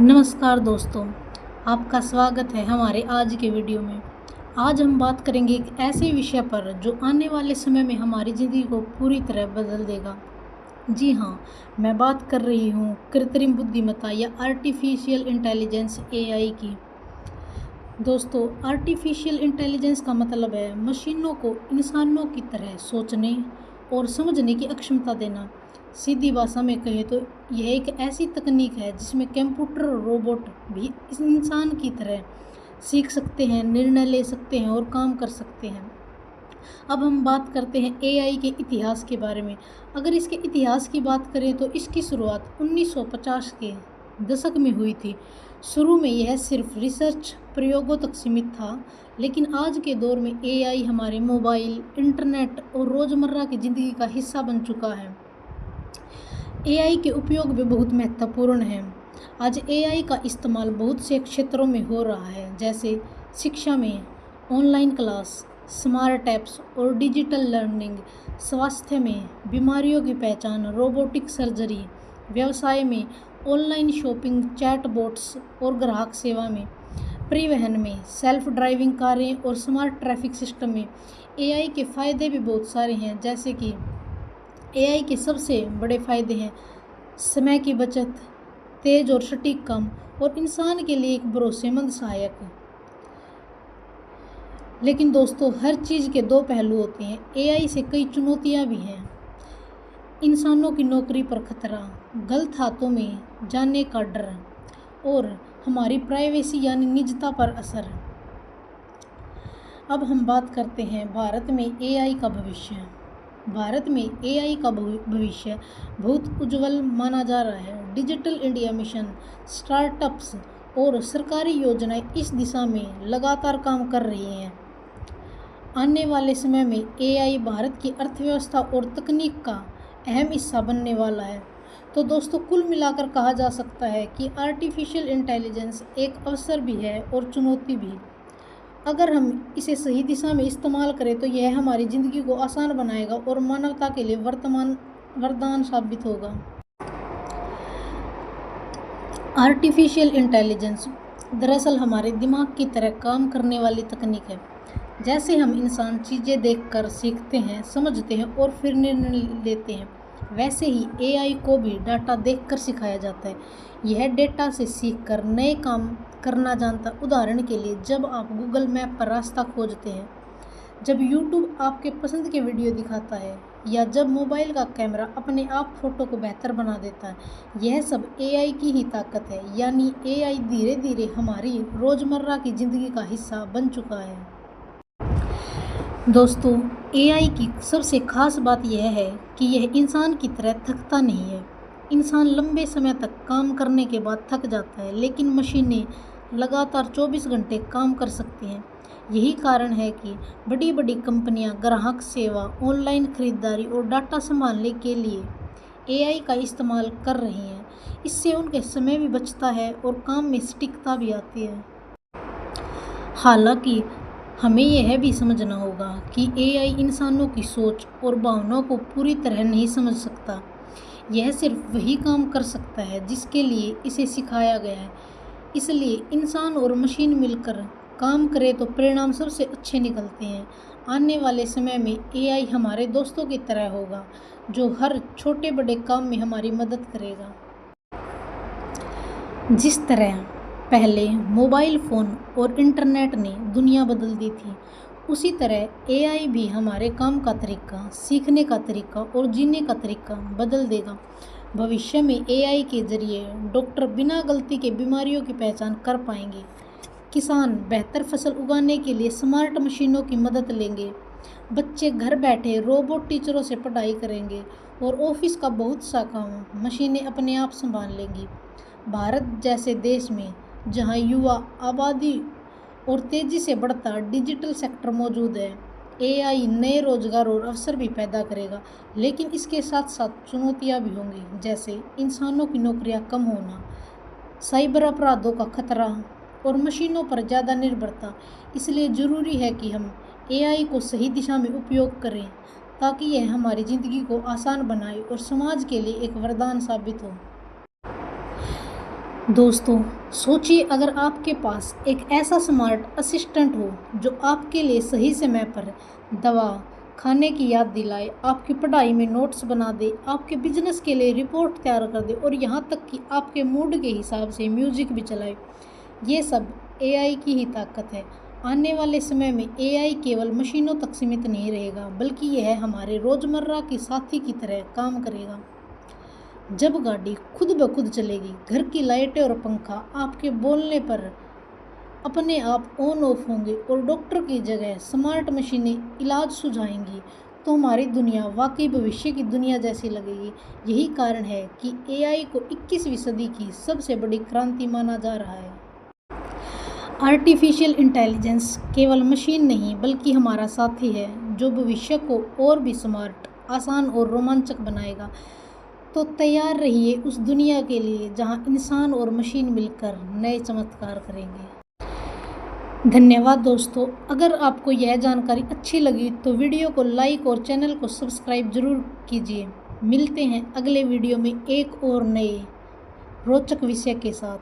नमस्कार दोस्तों, आपका स्वागत है हमारे आज के वीडियो में। आज हम बात करेंगे एक ऐसे विषय पर जो आने वाले समय में हमारी ज़िंदगी को पूरी तरह बदल देगा। जी हाँ, मैं बात कर रही हूँ कृत्रिम बुद्धिमत्ता या आर्टिफिशियल इंटेलिजेंस एआई की। दोस्तों, आर्टिफिशियल इंटेलिजेंस का मतलब है मशीनों को इंसानों की तरह सोचने और समझने की अक्षमता देना। सीधी भाषा में कहें तो यह एक ऐसी तकनीक है जिसमें कंप्यूटर और रोबोट भी इस इंसान की तरह सीख सकते हैं, निर्णय ले सकते हैं और काम कर सकते हैं। अब हम बात करते हैं एआई के इतिहास के बारे में। अगर इसके इतिहास की बात करें तो इसकी शुरुआत 1950 के दशक में हुई थी। शुरू में यह सिर्फ रिसर्च प्रयोगों तक सीमित था, लेकिन आज के दौर में एआई हमारे मोबाइल, इंटरनेट और रोज़मर्रा की ज़िंदगी का हिस्सा बन चुका है। एआई के उपयोग भी बहुत महत्वपूर्ण हैं। आज एआई का इस्तेमाल बहुत से क्षेत्रों में हो रहा है, जैसे शिक्षा में, ऑनलाइन क्लास, स्मार्ट ऐप्स और डिजिटल लर्निंग, स्वास्थ्य में, बीमारियों की पहचान, रोबोटिक सर्जरी, व्यवसाय में, ऑनलाइन शॉपिंग, चैटबॉट्स और ग्राहक सेवा में, परिवहन में, सेल्फ ड्राइविंग कारें और स्मार्ट ट्रैफिक सिस्टम में। एआई के फ़ायदे भी बहुत सारे हैं, जैसे कि एआई के सबसे बड़े फ़ायदे हैं समय की बचत, तेज़ और सटीक काम और इंसान के लिए एक भरोसेमंद सहायक। लेकिन दोस्तों, हर चीज़ के दो पहलू होते हैं। एआई से कई चुनौतियां भी हैं। इंसानों की नौकरी पर खतरा, गलत हाथों में जाने का डर और हमारी प्राइवेसी यानी निजता पर असर। अब हम बात करते हैं भारत में एआई का भविष्य। भारत में एआई का भविष्य बहुत उज्जवल माना जा रहा है। डिजिटल इंडिया मिशन, स्टार्टअप्स और सरकारी योजनाएं इस दिशा में लगातार काम कर रही हैं। आने वाले समय में एआई भारत की अर्थव्यवस्था और तकनीक का अहम हिस्सा बनने वाला है। तो दोस्तों, कुल मिलाकर कहा जा सकता है कि आर्टिफिशियल इंटेलिजेंस एक अवसर भी है और चुनौती भी। अगर हम इसे सही दिशा में इस्तेमाल करें तो यह हमारी ज़िंदगी को आसान बनाएगा और मानवता के लिए वरदान साबित होगा। आर्टिफिशियल इंटेलिजेंस दरअसल हमारे दिमाग की तरह काम करने वाली तकनीक है। जैसे हम इंसान चीज़ें देखकर सीखते हैं, समझते हैं और फिर निर्णय लेते हैं, वैसे ही एआई को भी डाटा देखकर सिखाया जाता है। यह डेटा से सीखकर नए काम करना जानता है। उदाहरण के लिए, जब आप गूगल मैप पर रास्ता खोजते हैं, जब यूट्यूब आपके पसंद के वीडियो दिखाता है, या जब मोबाइल का कैमरा अपने आप फ़ोटो को बेहतर बना देता है, यह सब एआई की ही ताकत है। यानी एआई धीरे धीरे हमारी रोज़मर्रा की ज़िंदगी का हिस्सा बन चुका है। दोस्तों, एआई की सबसे ख़ास बात यह है कि यह इंसान की तरह थकता नहीं है। इंसान लंबे समय तक काम करने के बाद थक जाता है, लेकिन मशीनें लगातार 24 घंटे काम कर सकती हैं। यही कारण है कि बड़ी बड़ी कंपनियां ग्राहक सेवा, ऑनलाइन खरीदारी और डाटा संभालने के लिए एआई का इस्तेमाल कर रही हैं। इससे उनके समय भी बचता है और काम में सटीकता भी आती है। हालांकि हमें यह भी समझना होगा कि एआई इंसानों की सोच और भावनाओं को पूरी तरह नहीं समझ सकता। यह सिर्फ वही काम कर सकता है जिसके लिए इसे सिखाया गया है। इसलिए इंसान और मशीन मिलकर काम करें तो परिणाम सबसे अच्छे निकलते हैं। आने वाले समय में एआई हमारे दोस्तों की तरह होगा, जो हर छोटे बड़े काम में हमारी मदद करेगा। जिस तरह पहले मोबाइल फ़ोन और इंटरनेट ने दुनिया बदल दी थी, उसी तरह एआई भी हमारे काम का तरीका, सीखने का तरीका और जीने का तरीका बदल देगा। भविष्य में एआई के जरिए डॉक्टर बिना गलती के बीमारियों की पहचान कर पाएंगे, किसान बेहतर फसल उगाने के लिए स्मार्ट मशीनों की मदद लेंगे, बच्चे घर बैठे रोबोट टीचरों से पढ़ाई करेंगे और ऑफिस का बहुत सा काम मशीनें अपने आप संभाल लेंगी। भारत जैसे देश में, जहां युवा आबादी और तेज़ी से बढ़ता डिजिटल सेक्टर मौजूद है, एआई नए रोजगार और अवसर भी पैदा करेगा। लेकिन इसके साथ साथ चुनौतियां भी होंगी, जैसे इंसानों की नौकरियां कम होना, साइबर अपराधों का खतरा और मशीनों पर ज़्यादा निर्भरता। इसलिए ज़रूरी है कि हम एआई को सही दिशा में उपयोग करें, ताकि यह हमारी ज़िंदगी को आसान बनाए और समाज के लिए एक वरदान साबित हो। दोस्तों, सोचिए अगर आपके पास एक ऐसा स्मार्ट असिस्टेंट हो जो आपके लिए सही समय पर दवा, खाने की याद दिलाए, आपकी पढ़ाई में नोट्स बना दे, आपके बिजनेस के लिए रिपोर्ट तैयार कर दे और यहाँ तक कि आपके मूड के हिसाब से म्यूजिक भी चलाए। ये सब एआई की ही ताकत है। आने वाले समय में एआई केवल मशीनों तक सीमित नहीं रहेगा, बल्कि यह हमारे रोज़मर्रा की साथी की तरह काम करेगा। जब गाड़ी खुद ब खुद चलेगी, घर की लाइटें और पंखा आपके बोलने पर अपने आप ऑन ऑफ होंगे और डॉक्टर की जगह स्मार्ट मशीनें इलाज सुझाएंगी, तो हमारी दुनिया वाकई भविष्य की दुनिया जैसी लगेगी। यही कारण है कि एआई को 21वीं सदी की सबसे बड़ी क्रांति माना जा रहा है। आर्टिफिशियल इंटेलिजेंस केवल मशीन नहीं बल्कि हमारा साथी है, जो भविष्य को और भी स्मार्ट, आसान और रोमांचक बनाएगा। तो तैयार रहिए उस दुनिया के लिए जहां इंसान और मशीन मिलकर नए चमत्कार करेंगे। धन्यवाद दोस्तों। अगर आपको यह जानकारी अच्छी लगी तो वीडियो को लाइक और चैनल को सब्सक्राइब जरूर कीजिए। मिलते हैं अगले वीडियो में एक और नए रोचक विषय के साथ।